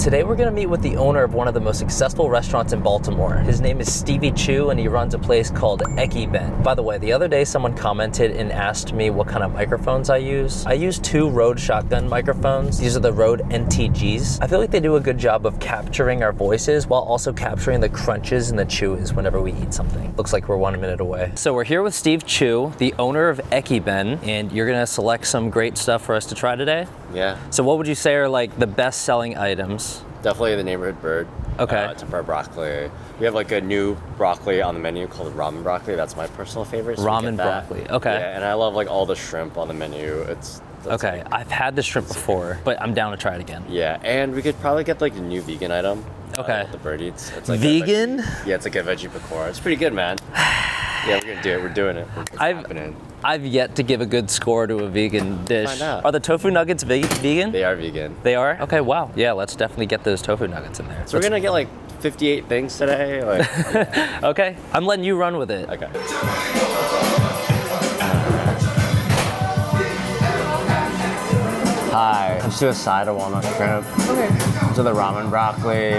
Today we're gonna meet with the owner of one of the most successful restaurants in Baltimore. His name is Stevie Chu and he runs a place called Ekiben. By the way, the other day someone commented and asked me what kind of microphones I use. I use two Rode shotgun microphones. These are the Rode NTGs. I feel like they do a good job of capturing our voices while also capturing the crunches and the chews whenever we eat something. Looks like we're 1 minute away. So we're here with Steve Chu, the owner of Ekiben, and you're gonna select some great stuff for us to try today? Yeah. So what would you say are like the best selling items? Definitely the neighborhood bird. Okay. Tempura broccoli. We have like a new broccoli on the menu called Ramen Broccoli. That's my personal favorite. So Ramen broccoli. Okay. Yeah, and I love like all the shrimp on the menu. That's okay. Like, I've had the shrimp before, but I'm down to try it again. yeah, and we could probably get like a new vegan item. Okay. The bird eats. It's like Vegan? Yeah, it's like a veggie pakora. It's pretty good, man. Yeah, we're gonna do it. We're doing it. It's happening. I've yet to give a good score to a vegan dish. Find out. Are the tofu nuggets vegan? They are vegan. They are? Okay, wow. Yeah, let's definitely get those tofu nuggets in there. So we're gonna get like 58 things today. Like, okay, I'm letting you run with it. okay. Hi, let's do a side of walnut shrimp. Okay. Let's do the ramen broccoli.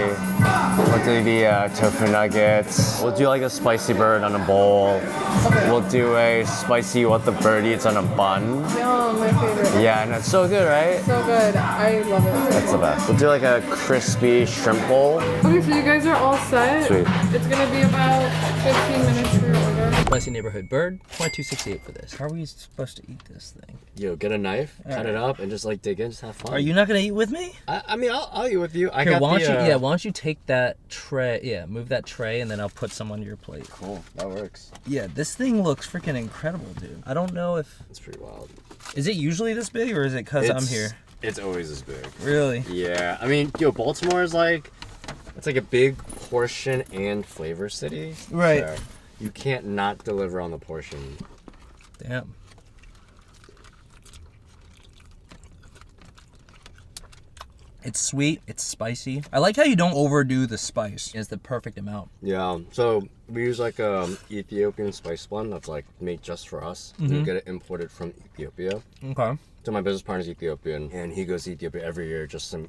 We'll do the tofu nuggets. We'll do like a spicy bird on a bowl. Okay. We'll do a spicy what the bird eats on a bun. Yum, my favorite. Yeah, and it's so good, right? So good. I love it. That's the best. We'll do like a crispy shrimp bowl. Okay, so you guys are all set. Sweet. It's gonna be about 15 minutes for your order. Spicy neighborhood bird, $22.68 for this. How are we supposed to eat this thing? Yo, get a knife, cut it up, and just like dig in, just have fun. Are you not gonna eat with me? I mean, I'll eat with you. I Here, got why the, don't you take that tray, move that tray and then I'll put some on your plate. Cool, that works. Yeah, this thing looks freaking incredible, dude. I don't know if... It's pretty wild. Is it usually this big or is it because I'm here? It's always this big. Really? Yeah, I mean, yo, Baltimore is like, it's like a big portion and flavor city. Right. So you can't not deliver on the portion. Damn. It's sweet, it's spicy. I like how you don't overdo the spice. It's the perfect amount. Yeah, so we use like Ethiopian spice blend that's like made just for us. We get it imported from Ethiopia. Okay. So my business partner is Ethiopian, and he goes to Ethiopia every year just to,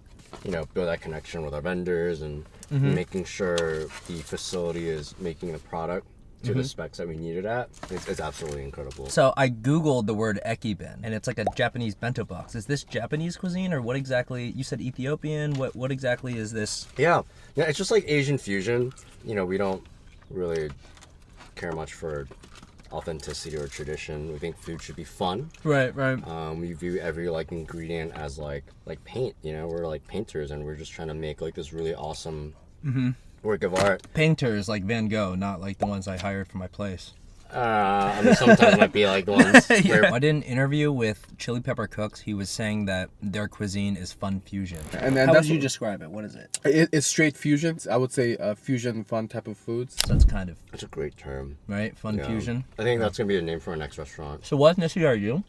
build that connection with our vendors and making sure the facility is making the product to the specs that we need it at. It's absolutely incredible. So I Googled the word Ekiben, and it's like a Japanese bento box. Is this Japanese cuisine, or what exactly? You said Ethiopian. What exactly is this? Yeah, it's just like Asian fusion. We don't really care much for authenticity or tradition. We think food should be fun. Right. We view every like ingredient as like paint. We're like painters, and we're just trying to make like this really awesome work of art. Painters like Van Gogh, not like the ones I hired for my place. I mean, sometimes might be like the ones. Yeah. I did an interview with Chili Pepper Cooks. He was saying that their cuisine is fun fusion. And then How would you describe it? What is it? It's straight fusion. I would say fusion fun type of foods. So it's kind of, That's a great term. right? Fun Yeah. fusion. I think that's gonna be the name for our next restaurant. So what ethnicity are you?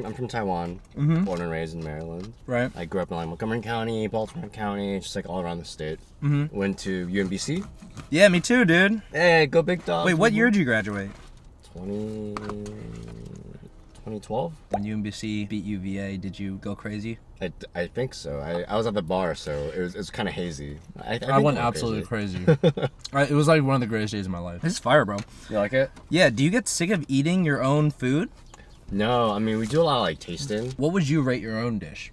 I'm from Taiwan, born and raised in Maryland. Right. I grew up in like Montgomery County, Baltimore County, just like all around the state. Went to UMBC. Yeah, me too, dude. Hey, go Big Dog. Wait, what year did you graduate? 2012? When UMBC beat UVA, did you go crazy? I think so. I was at the bar, so it was kind of hazy. I went absolutely crazy. It was like one of the greatest days of my life. This is fire, bro. You like it? Yeah, do you get sick of eating your own food? No, I mean, we do a lot of like tasting. What would you rate your own dish?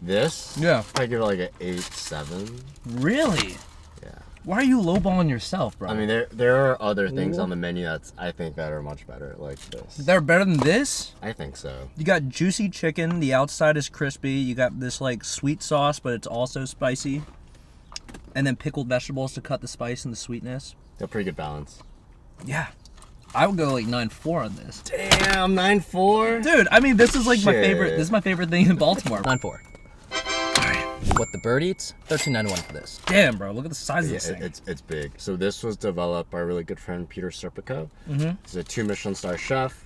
This? Yeah. I give it like an 8-7. Really? Yeah. Why are you lowballing yourself, bro? I mean, there are other things on the menu I think that are much better, like this. They're better than this? I think so. You got juicy chicken, the outside is crispy, you got this like sweet sauce, but it's also spicy. And then pickled vegetables to cut the spice and the sweetness. They're pretty good balance. Yeah. I would go like 9.4 on this. Damn, 9.4? Dude, I mean, this is like my Shit. favorite. This is my favorite thing in Baltimore. 9.4. What the bird eats? $13.91 for this. Damn, bro, look at the size of this thing. It's big. So this was developed by our really good friend Peter Serpico. He's a 2 Michelin star chef.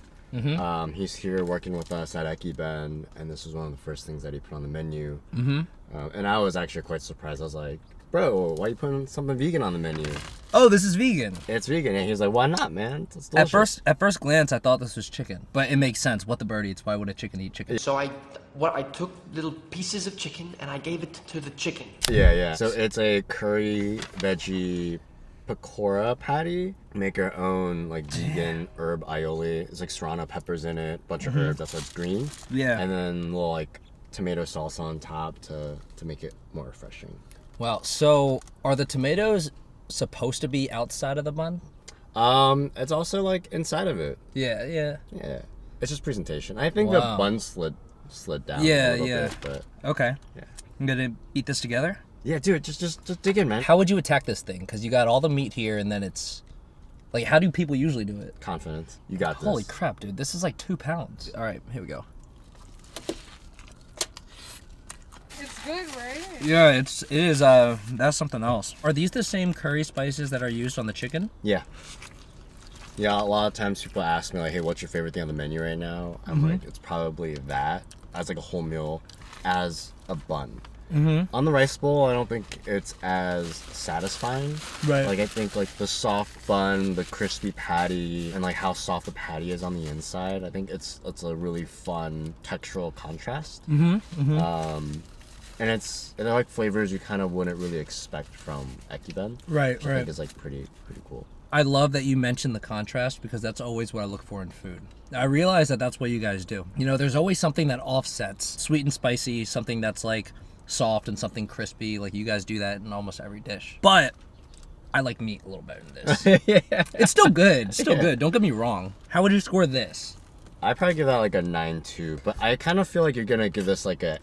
He's here working with us at Ekiben, and this was one of the first things that he put on the menu. And I was actually quite surprised. I was like, bro, why are you putting something vegan on the menu? Oh, this is vegan. It's vegan. And he was like, why not, man? It's delicious. At first glance, I thought this was chicken, but it makes sense. What the bird eats, why would a chicken eat chicken? So I took little pieces of chicken and I gave it to the chicken. Yeah. So it's a curry veggie pakora patty. Make your own like vegan herb aioli. It's like serrano peppers in it, bunch of herbs. That's why it's green. Yeah. And then little like tomato sauce on top to make it more refreshing. Wow. So are the tomatoes supposed to be outside of the bun? It's also like inside of it. Yeah. Yeah. It's just presentation. I think Wow. the bun slid down Yeah, a little yeah. bit, but Okay. yeah. I'm gonna eat this together. Yeah, dude, just dig in, man. How would you attack this thing? Because you got all the meat here, and then it's like, how do people usually do it? Confidence. You got this. Holy crap, dude! This is like 2 pounds. All right, here we go. It's good, right? Yeah, it is. That's something else. Are these the same curry spices that are used on the chicken? Yeah. Yeah, a lot of times people ask me like, hey, what's your favorite thing on the menu right now? I'm like, it's probably that as like a whole meal as a bun. On the rice bowl, I don't think it's as satisfying. Right. Like I think like the soft bun, the crispy patty, and like how soft the patty is on the inside. I think it's a really fun textural contrast. And they're like flavors you kind of wouldn't really expect from Ekiben. Right, Which I think is like pretty cool. I love that you mentioned the contrast because that's always what I look for in food. I realize that that's what you guys do. You know, there's always something that offsets sweet and spicy, something that's like soft and something crispy. Like you guys do that in almost every dish. But I like meat a little better than this. Yeah. It's still good. It's still good. Don't get me wrong. How would you score this? I'd probably give that like a 9.2, but I kind of feel like you're gonna give this like a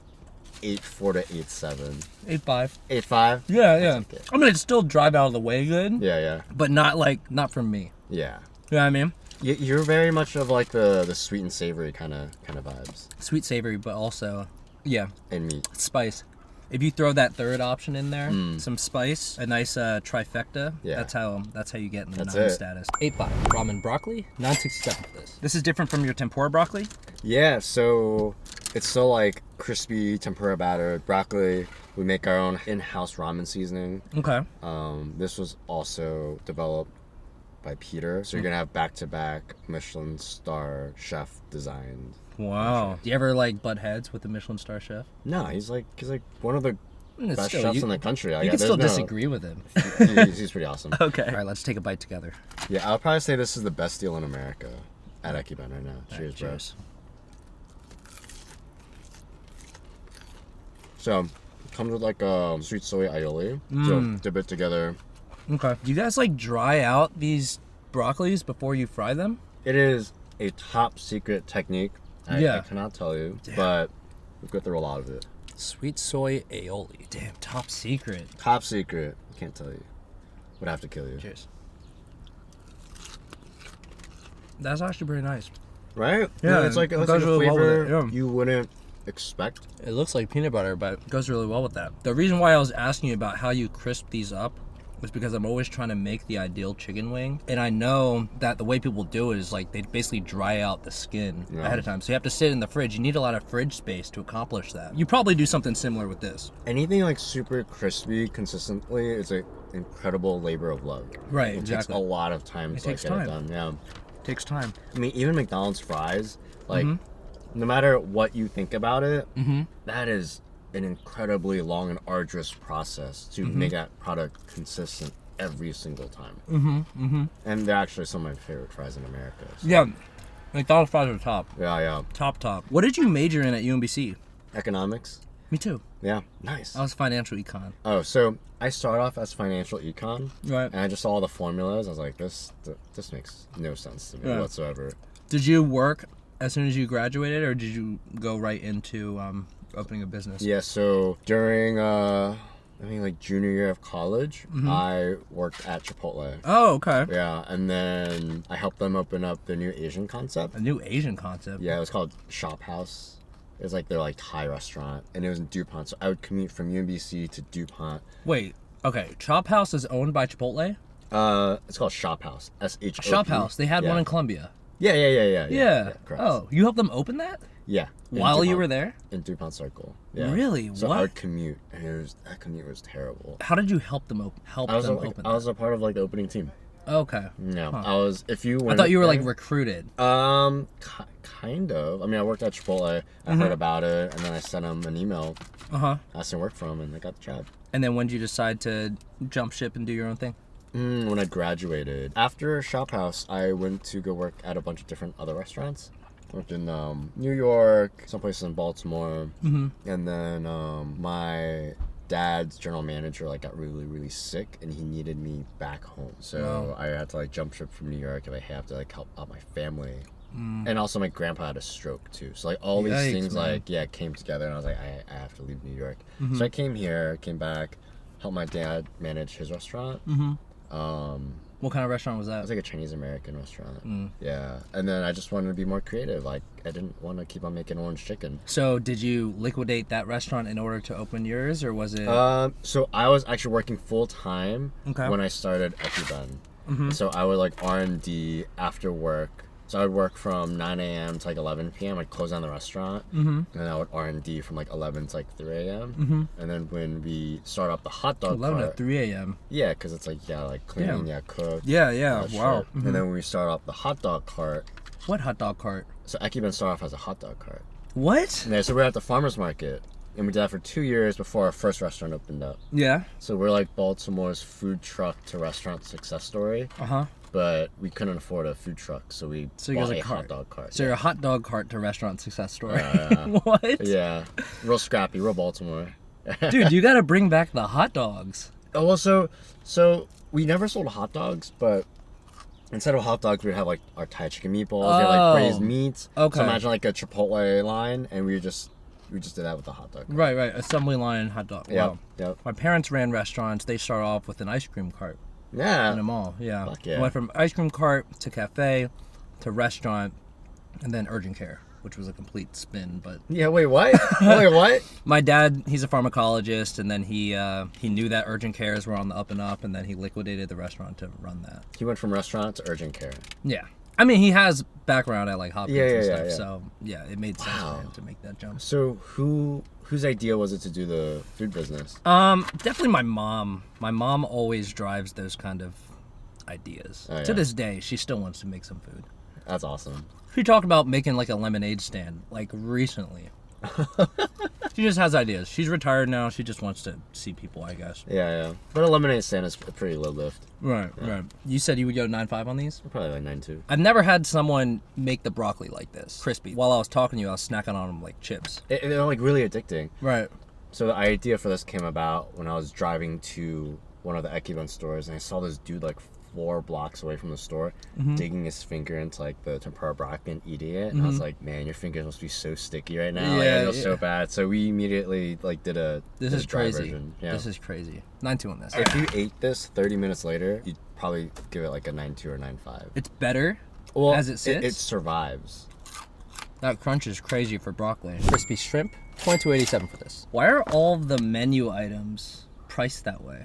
8.4 to 8.7. 8.5. 8.5? Yeah. Okay. I mean, it's still drive out of the way good. Yeah. But not from me. Yeah. You know what I mean? You're very much of like the sweet and savory kind of vibes. Sweet, savory, but also, yeah, And meat. spice. If you throw that third option in there, some spice, a nice trifecta, Yeah. that's how you get in the That's 9 it. status. 8.5. Ramen broccoli, 9.67 for this. This is different from your tempura broccoli? Yeah, so it's so like crispy tempura batter broccoli. We make our own in-house ramen seasoning. Okay. This was also developed by Peter. So you're gonna have back-to-back Michelin star chef designed. Wow. Do you ever like butt heads with the Michelin star chef? No, he's like one of the It's best still- chefs you- in the country. Like, You can there's still no- disagree with him. He's pretty awesome. Okay. All right, let's take a bite together. Yeah, I'll probably say this is the best deal in America at Ekiben right now. All Cheers, right, bro. cheers. So, it comes with like a sweet soy aioli. So dip it together. Okay. Do you guys like dry out these broccolis before you fry them? It is a top secret technique. I cannot tell you, but we've got through a lot of it. Sweet soy aioli. Damn, top secret. Top secret. Can't tell you. Would have to kill you. Cheers. That's actually pretty nice. Right? Yeah, it's like it a goes really well with flavor it, yeah. you wouldn't expect. It looks like peanut butter, but it goes really well with that. The reason why I was asking you about how you crisp these up was because I'm always trying to make the ideal chicken wing. And I know that the way people do it is like they basically dry out the skin ahead of time. So you have to sit in the fridge. You need a lot of fridge space to accomplish that. You probably do something similar with this. Anything like super crispy consistently is an incredible labor of love. Right, It exactly. takes a lot of time to takes get time. it done. Yeah. Takes time. I mean, even McDonald's fries, like, no matter what you think about it, that is an incredibly long and arduous process to make that product consistent every single time. And they're actually some of my favorite fries in America. So. Yeah. McDonald's fries are top. Yeah. Top. What did you major in at UMBC? Economics. Me too. Yeah, nice. I was financial econ. Oh, so I started off as financial econ, Right. and I just saw all the formulas. I was like, this makes no sense to me Yeah. whatsoever. Did you work as soon as you graduated, or did you go right into opening a business? Yeah, so during I think like junior year of college, I worked at Chipotle. Oh, okay. Yeah, and then I helped them open up their new Asian concept. A new Asian concept. Yeah, it was called Shop House. It was like their like Thai restaurant, and it was in DuPont. So I would commute from UMBC to DuPont. Wait. Okay. Chop House is owned by Chipotle. It's called Shop House. SHOP. Shop House. They had one Yeah. in Columbia. Yeah. correct. Oh, you helped them open that Yeah. in while you DuPont- were there? in DuPont Circle. Yeah. Really? So What? our commute, and that commute was terrible. How did you help them open? I was a part of like the opening team. Okay. No, Huh. I was. If you I went thought you were like there- recruited. Kind of. I mean, I worked at Chipotle. I heard about it, and then I sent them an email asking work from, and I got the job. And then when did you decide to jump ship and do your own thing? When I graduated, after Shop House, I went to go work at a bunch of different other restaurants. Worked in New York, some places in Baltimore, and then my dad's general manager like got really sick, and he needed me back home. So I had to like jump ship from New York, and I have to like help out my family. And also my grandpa had a stroke too, so like all these things man. like came together, and I was like, I have to leave New York. So I came here, came back, helped my dad manage his restaurant. What kind of restaurant was It that? was like a Chinese American restaurant. Yeah, and then I just wanted to be more creative. Like I didn't want to keep on making orange chicken. So did you liquidate that restaurant in order to open yours, or was it? So I was actually working full time Okay. when I started Ekiben. So I would like R&D after work. So I would work from 9 a.m. to like 11 p.m. I'd close down the restaurant, and then I would R&D from like 11 to like 3 a.m. And then when we start up the hot dog 11 cart, to 3 a.m. yeah, because it's like like cleaning, cook. Yeah. all that Wow. shit. And then when we start up the hot dog cart, What hot dog cart? so Ekiben started off as a hot dog cart. What? Yeah, so we're at the farmer's market, and we did that for 2 years before our first restaurant opened up. Yeah. So we're like Baltimore's food truck to restaurant success story, but we couldn't afford a food truck, so we you bought guys a a hot cart. dog cart. So you're a hot dog cart to restaurant success story. Yeah. What? Yeah, real scrappy, real Baltimore. Dude, you gotta bring back the hot dogs. Oh, well, so we never sold hot dogs, but instead of hot dogs, we'd have like our Thai chicken meatballs, we had like braised meats. Okay. So imagine like a Chipotle line, and we just did that with the hot dog. Right. Assembly line hot dog. Wow. Yep. My parents ran restaurants. They start off with an ice cream cart Yeah. in a mall. Yeah. Fuck yeah. Went from ice cream cart to cafe to restaurant and then urgent care, which was a complete spin. But Yeah. Wait, what? Wait, what? my dad, he's a pharmacologist, and then he knew that urgent cares were on the up and up, and then he liquidated the restaurant to run that. He went from restaurant to urgent care. Yeah. I mean, he has background at like Hopkins Yeah, and yeah, stuff, yeah. so yeah, it made sense Wow. for him to make that jump. So whose idea was it to do the food business? Definitely my mom. My mom always drives those kind of ideas. Oh, To yeah. this day, she still wants to make some food. That's awesome. She talked about making like a lemonade stand like recently. She just has ideas. She's retired now. She just wants to see people, I guess. Yeah. But a lemonade stand is a pretty low lift. Right. You said you would go 9.5 on these? Probably like 9.2. I've never had someone make the broccoli like this, crispy. While I was talking to you, I was snacking on them like chips. They're like really addicting. Right. So the idea for this came about when I was driving to one of the Ekiben stores, and I saw this dude like 4 blocks away from the store digging his finger into like the tempura broccoli and eating it, and I was like, man, your fingers must be so sticky right now. Like, I feel so bad. So we immediately like did a This is dry crazy. version. Yeah. This is crazy. 9.2 on this. If you ate this 30 minutes later, you'd probably give it like a 9.2 or 9.5. It's better Well, as it sits. it survives. That crunch is crazy for broccoli. Crispy shrimp, $22.87 for this. Why are all the menu items priced that way?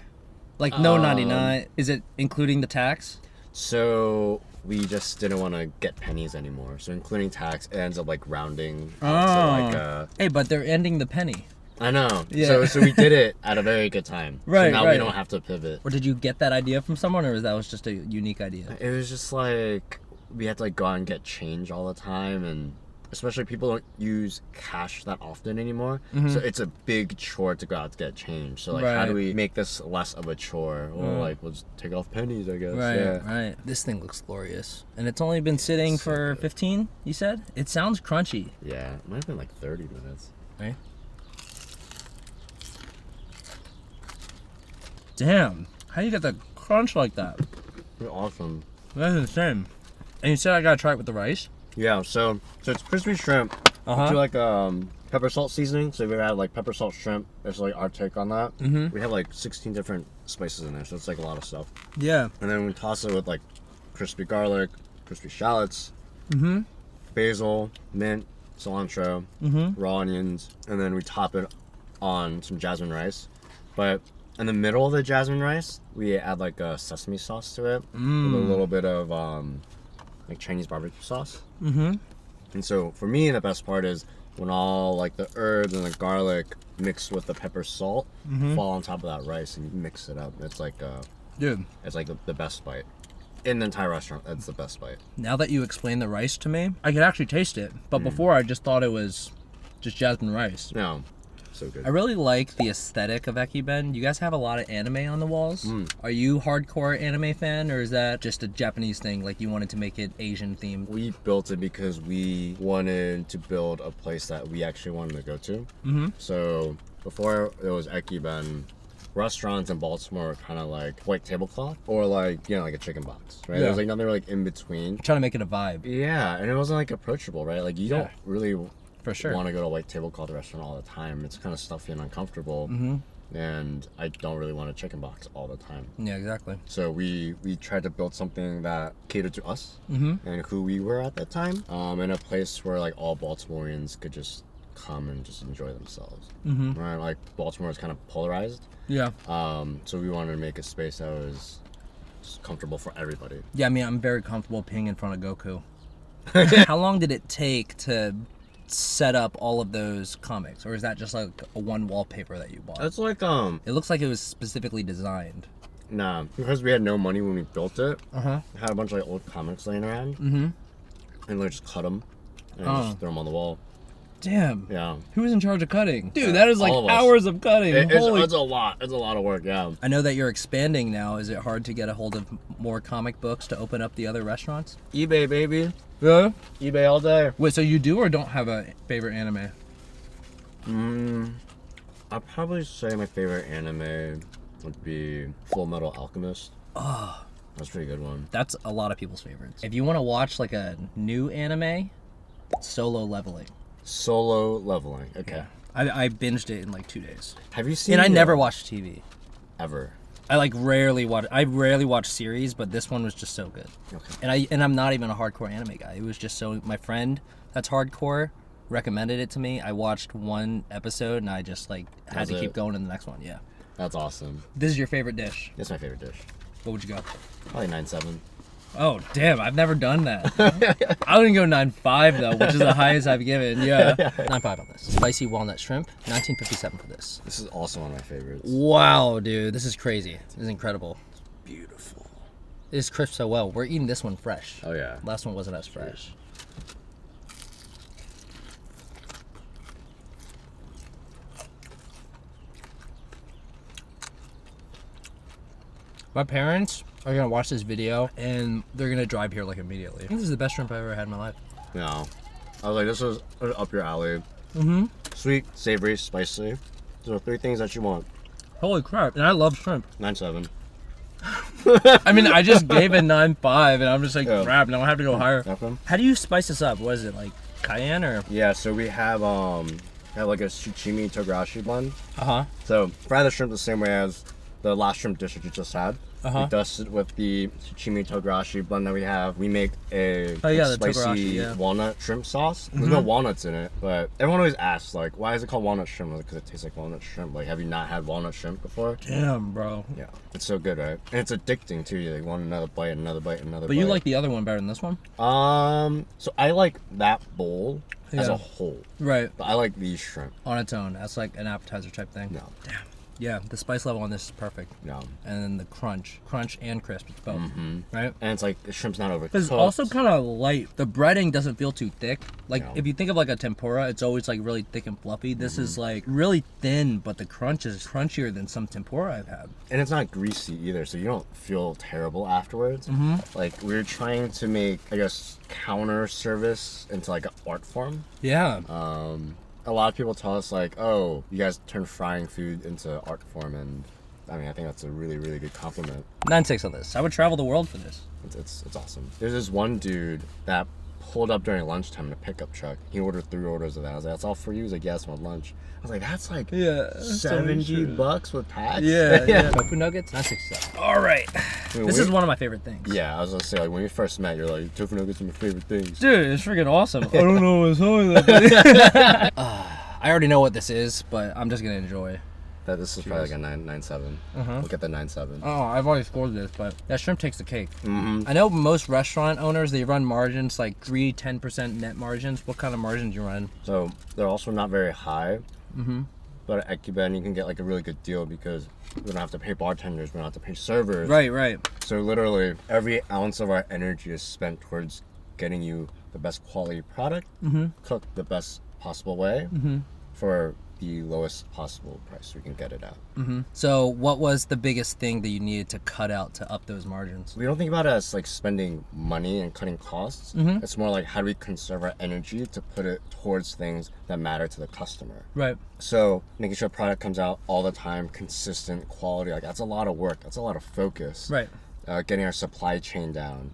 Like no 99. Is it including the tax? So we just didn't want to get pennies anymore. So including tax, it ends up like rounding Oh. out to like Hey, but they're ending the penny. I know. Yeah. So we did it at a very good time. Right, So now right. we don't have to pivot. Or did you get that idea from someone, or that was just a unique idea? It was just like we had to like go out and get change all the time, and especially people don't use cash that often anymore. So it's a big chore to go out to get change. So like, how do Right. we make this less of a chore? Well, like we'll just take off pennies, I guess. Right, Yeah. right. This thing looks glorious. And it's only been sitting for 15, you said? It sounds crunchy. Yeah, it might have been like 30 minutes. Right? Damn. How you get the crunch like that? They're awesome. That's insane. And you said I gotta try it with the rice? Yeah, so it's crispy shrimp. Uh-huh. Do like pepper salt seasoning. So if you had like pepper salt shrimp, it's like our take on that. We have like 16 different spices in there, so it's like a lot of stuff. Yeah. And then we toss it with like crispy garlic, crispy shallots, basil, mint, cilantro, raw onions, and then we top it on some jasmine rice. But in the middle of the jasmine rice, we add like a sesame sauce to it with a little bit of like Chinese barbecue sauce. Mm-hmm. And so for me, the best part is when all like the herbs and the garlic mixed with the pepper salt fall on top of that rice and you mix it up. It's like Dude, it's like the best bite in the entire restaurant. That's the best bite. now that you explain the rice to me, I can actually taste it. But before, I just thought it was just jasmine rice. No, so good. I really like the aesthetic of Ekiben. You guys have a lot of anime on the walls. Are you hardcore anime fan, or is that just a Japanese thing? Like you wanted to make it Asian themed? We built it because we wanted to build a place that we actually wanted to go to. Mm-hmm. So before it was Ekiben, restaurants in Baltimore were kind of like white tablecloth or like, you know, like a chicken box, right? Yeah. There's like nothing like in between. Trying to make it a vibe. Yeah, and it wasn't like approachable, right? Like you don't really For sure. want to go to a white tablecloth restaurant all the time. It's kind of stuffy and uncomfortable. And I don't really want a chicken box all the time. Yeah, exactly. So we tried to build something that catered to us and who we were at that time, in a place where like all Baltimoreans could just come and just enjoy themselves. Right? Like Baltimore is kind of polarized. Yeah. So we wanted to make a space that was just comfortable for everybody. Yeah, I mean, I'm very comfortable peeing in front of Goku. How long did it take to set up all of those comics, or is that just like a one wallpaper that you bought? It's like It looks like it was specifically designed. nah, because we had no money when we built it. Uh-huh. I had a bunch of like old comics laying around. And we just cut them and just throw them on the wall. Damn. Yeah. Who was in charge of cutting? Dude, that is like all of us. hours of cutting. Holy... It's a lot. It's a lot of work. Yeah. I know that you're expanding now. Is it hard to get a hold of more comic books to open up the other restaurants? eBay, baby. Yeah. eBay all day. Wait, so you do or don't have a favorite anime? I'd probably say my favorite anime would be Full Metal Alchemist. Oh, That's a pretty good one. that's a lot of people's favorites. If you want to watch like a new anime, Solo Leveling. Solo Leveling. Okay. I binged it in like 2 days. Have you seen? And I never watched TV. ever. I rarely watch series, but this one was just so good. Okay. And I'm not even a hardcore anime guy. It was just so, my friend that's hardcore recommended it to me. I watched one episode and I just like had That's to keep it. going to the next one. Yeah. That's awesome. This is your favorite dish. That's my favorite dish. What would you go? Probably 9-7. Oh damn! I've never done that. I wouldn't go 9.5 though, which is the highest I've given. Yeah, 9.5 on this. Spicy walnut shrimp, 1957 for this. This is also one of my favorites. Wow, dude, this is crazy. This is incredible. Beautiful. It's crisp so well. We're eating this one fresh. Oh yeah. Last one wasn't as fresh. My parents are gonna watch this video and they're gonna drive here like immediately. I think this is the best shrimp I've ever had in my life. No. I was like, this is up your alley. Sweet, savory, spicy. Those are 3 things that you want. Holy crap! And I love shrimp. 9-7. I mean, I just gave it 9.5 and I'm just like, Yeah. crap, now I have to go higher. Okay. How do you spice this up? What is it, like cayenne or? Yeah, so we have like a sashimi togarashi blend. Uh-huh. So fry the shrimp the same way as the last shrimp dish that you just had. Uh-huh. We dust it with the sashimi togarashi blend that we have. We make a Oh, yeah, the spicy togarashi, yeah. walnut shrimp sauce. There's no walnuts in it, but everyone always asks, like, why is it called walnut shrimp? Because it tastes like walnut shrimp. Like, have you not had walnut shrimp before? Damn, bro. Yeah, it's so good, right? And it's addicting too. You like want another bite, another bite, another But bite. you like the other one better than this one? So I like that bowl as Yeah. a whole, Right. but I like these shrimp. On its own. That's like an appetizer type thing. No, Yeah, the spice level on this is perfect. no. And then the crunch and crisp, it's both, right? And it's like the shrimp's not overcooked. But it's also kind of light. The breading doesn't feel too thick. Like No. if you think of like a tempura, it's always like really thick and fluffy. This is like really thin, but the crunch is crunchier than some tempura I've had. And it's not greasy either, so you don't feel terrible afterwards. Like we're trying to make, I guess, counter service into like an art form. Yeah. A lot of people tell us like, oh, you guys turn frying food into art form, and I mean, I think that's a really, really good compliment. 9.6 on this. I would travel the world for this. It's awesome. There's this one dude that pulled up during lunchtime in a pickup truck. He ordered 3 orders of that. I was like, that's all for you? He's like, yes, want lunch. I was like, that's like $70 with tax. Yeah. Tofu Nuggets, 9.67. All right. This is one of my favorite things. Yeah, I was gonna say, like, when we first met, you're like, tofu nuggets are my favorite things. Dude, it's freaking awesome. I don't know what's wrong with that. I already know what this is, but I'm just gonna enjoy. This is probably like a 9.97. We'll get the 9.7. Oh, I've already scored this, but that shrimp takes the cake. Mm-hmm. I know most restaurant owners, they run margins like 10% net margins. What kind of margins you run? So they're also not very high. But at Ekiben, you can get like a really good deal because we don't have to pay bartenders, we don't have to pay servers. Right. So literally, every ounce of our energy is spent towards getting you the best quality product, cooked the best possible way for the lowest possible price we can get it at. So what was the biggest thing that you needed to cut out to up those margins? We don't think about it as like spending money and cutting costs. It's more like how do we conserve our energy to put it towards things that matter to the customer. Right. So making sure product comes out all the time, consistent quality, like that's a lot of work. That's a lot of focus. Right. Getting our supply chain down,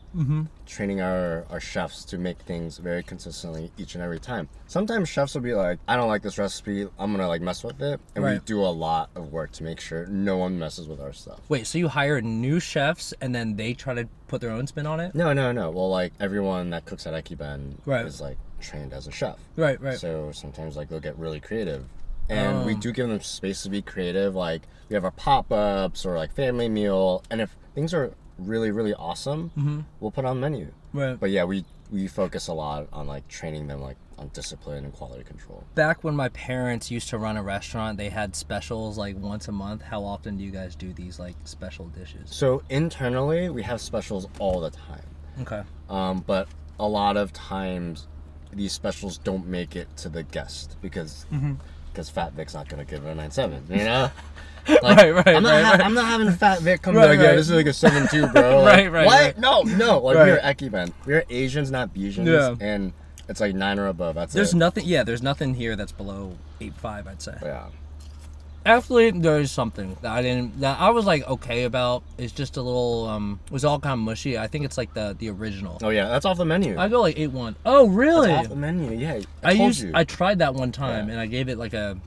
training our chefs to make things very consistently each and every time. Sometimes chefs will be like, I don't like this recipe, I'm gonna like mess with it. And we Right. do a lot of work to make sure no one messes with our stuff. Wait, so you hire new chefs and then they try to put their own spin on it? No. Well, like everyone that cooks at Ekiben Right. is like trained as a chef. Right. So sometimes like they'll get really creative. And we do give them space to be creative. Like we have our pop-ups or like family meal. And if things are really, really awesome, we'll put on menu. Right. But yeah, we focus a lot on like training them like on discipline and quality control. Back when my parents used to run a restaurant, they had specials like once a month. How often do you guys do these like special dishes? So internally, we have specials all the time. Okay. But a lot of times, these specials don't make it to the guest because PhatVick's not gonna give it a 9.7. You know. Like, I'm not having PhatVick come like, yeah, this is like a 7.2, bro. Like, Right. What? No. Like Right. we're Ekiben. We're Asians, not Biesians. Yeah. And it's like 9 or above. That's There's it. nothing. Yeah, there's nothing here that's below 8.5. I'd say. Yeah. Actually, there is something that I was like okay about. It's just a little it was all kind of mushy. I think it's like the original. Oh yeah, that's off the menu. I go like 8.1. Oh really? That's off the menu. Yeah. I told you. I tried that one time Yeah. and I gave it like a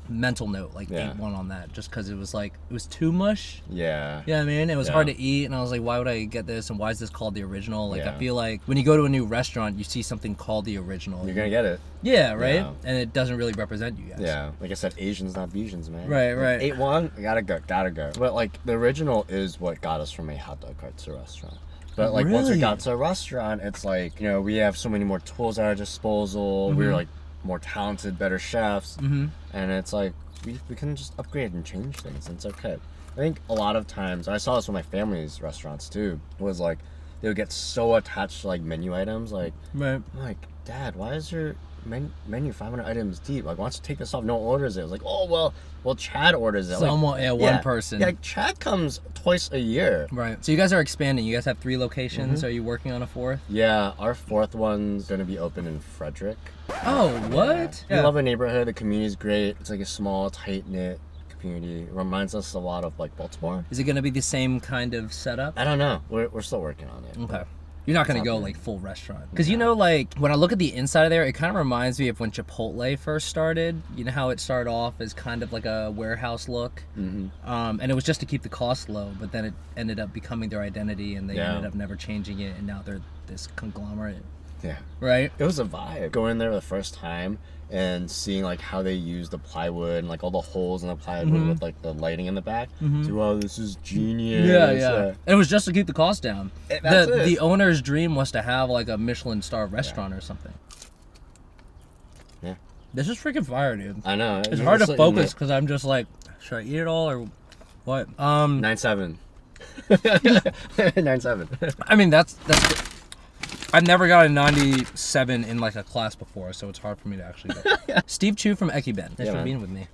mental note, like Yeah. 8.1 on that, just because it was like it was too mush. Yeah. You know what I mean? It was Yeah. hard to eat, and I was like, why would I get this? And why is this called the original? Like, I Yeah. feel like when you go to a new restaurant, you see something called the original. You're gonna get it. Yeah, right? Yeah. And it doesn't really represent you guys. Yeah. Like I said, Asians, not Biesians, man. Right, right. 8.1, gotta go. But like the original is what got us from a hot dog cart to a restaurant. But like once we Really? got to a restaurant, it's like, you know, we have so many more tools at our disposal. We're like more talented, better chefs. And it's like we can just upgrade and change things, and it's okay. I think a lot of times, I saw this with my family's restaurants too, was like they would get so attached to like menu items. Like, Right. I'm like, Dad, why is your menu 500 items deep? Like, why don't you take this off? No one orders it. It was like, oh, well, Chad orders it. Someone, like, one person. Yeah, like Chad comes twice a year. Right. So you guys are expanding. You guys have 3 locations. Are you working on a 4th? Yeah, our 4th one's gonna be open in Frederick. Oh, what? We love the neighborhood. The community's great. It's like a small, tight-knit community. It reminds us a lot of like Baltimore. Is it going to be the same kind of setup? I don't know. We're still working on it. Okay. You're not going to go like full restaurant. Because you know, like when I look at the inside of there, it kind of reminds me of when Chipotle first started. You know how it started off as kind of like a warehouse look? And it was just to keep the cost low, but then it ended up becoming their identity and they ended up never changing it. And now they're this conglomerate. Yeah. Right? It was a vibe. Going there the first time and seeing like how they use the plywood and like all the holes in the plywood with like the lighting in the back. So, wow, this is genius. Yeah. And it was just to keep the cost down. That's it. The owner's dream was to have like a Michelin star restaurant or something. Yeah. This is freaking fire, dude. I know. It's hard to focus because I'm just like, should I eat it all or what? 9.7. 9.7. I mean, that's I've never got a 97 in like a class before, so it's hard for me to actually go. Steve Chu from Ekiben. Thanks for man. being with me.